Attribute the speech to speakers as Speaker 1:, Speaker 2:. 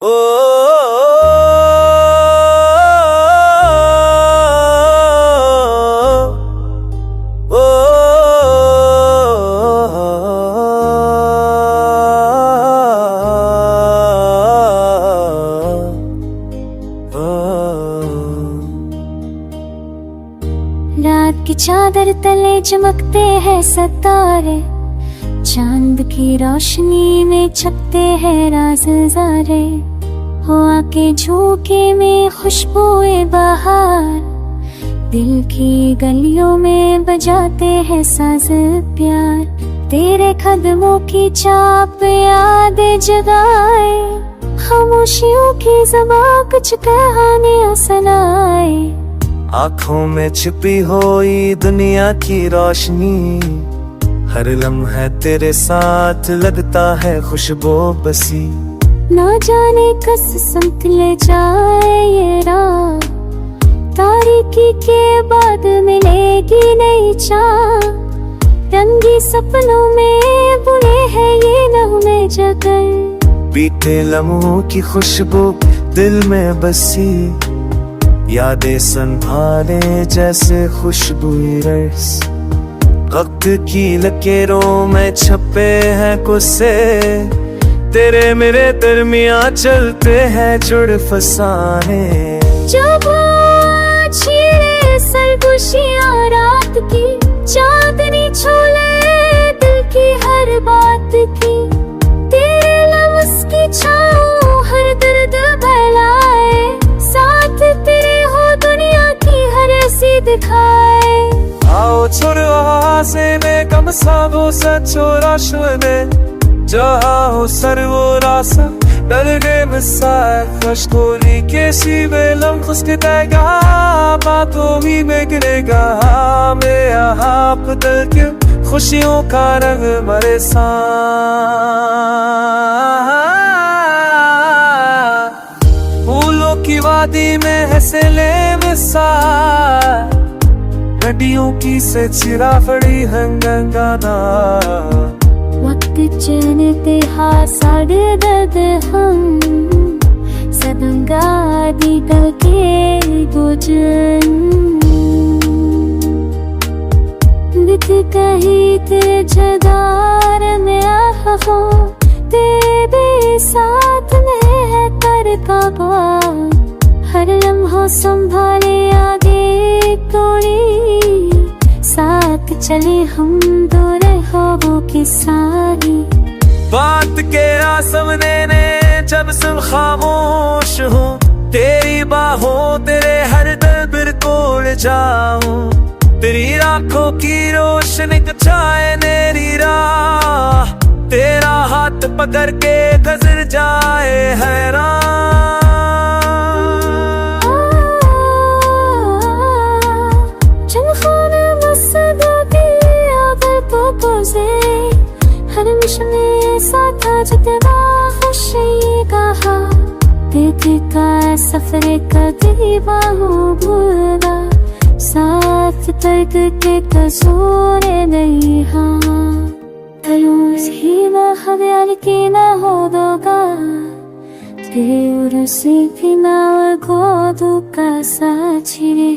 Speaker 1: ओ
Speaker 2: रात की चादर तले चमकते हैं सितारे, चांद की रोशनी में छपते हैं राज ज़ारे। हो आके झोंके में खुशबुए बहार, दिल की गलियों में बजाते हैं साज प्यार। तेरे कदमों की चाप याद जगाए, खामोशियों की ज़बां कुछ कहानियां सुनाए।
Speaker 1: आँखों में छिपी हुई दुनिया की रोशनी, हर लम्हा तेरे साथ लगता है खुशबू बसी।
Speaker 2: ना जाने कस संत ले जाए ये राह, तारीकी के बाद मिलेगी नई चाह। रंगी सपनों में बुने हैं ये नगमे जगल,
Speaker 1: बीते लम्हों की खुशबू दिल में बसी। यादें संभाले जैसे खुशबुई रस, वक्त की लकीरों में छपे हैं कुस्से। तेरे मेरे दरमियां चलते हैं जुड़ फसाने।
Speaker 2: जब छीड़े सरगोशियां रात की, चांदनी छोले दिल की हर बात की। तेरे लफ्ज़ की छाँव हर दर्द भुलाए, साथ तेरे हो दुनिया की हर ऐसी दिखाए।
Speaker 1: आओ छोड़ो से में कम साबो सचो राशने, जहाँ हो सर वो रासा डर गए मिसाल। खुशकोरी के सीवे लम्स के देगा, बातों ही में गिरेगा। मैं यहाँ बदल के खुशियों का रंग मरे साथ। फूलों की वादी में है सेले मिसाल, नदियों की से चिरा पड़ी हंगाना।
Speaker 2: वक्त चलते साढ़े दर्द हम सदंगा निकल के गुजर। बित कहीं तेरे जदार में हो, तेरे साथ में है कर का बात। हर लम्हा संभाले आगे तोड़ी, साथ चले हम दूर हो वो की सारी।
Speaker 1: बात के सामने ने जब सुन खामोश हो, तेरी बाहों तेरे हर दर्द तोड़ जाऊं। तेरी आंखों की रोशनी छाए मेरी राह, तेरा हाथ पकड़ के गुजर जाए हैरान।
Speaker 2: हर मिशन साथ जितना खुशी कहा, दिल का सफर कभी बाहों भूला। साथ तर्क के कसूर नहीं हाँ, तयूस ही ना हरियाल की ना हो दोगा। तेरे उर्सी भी ना को दुका सा छिड़े।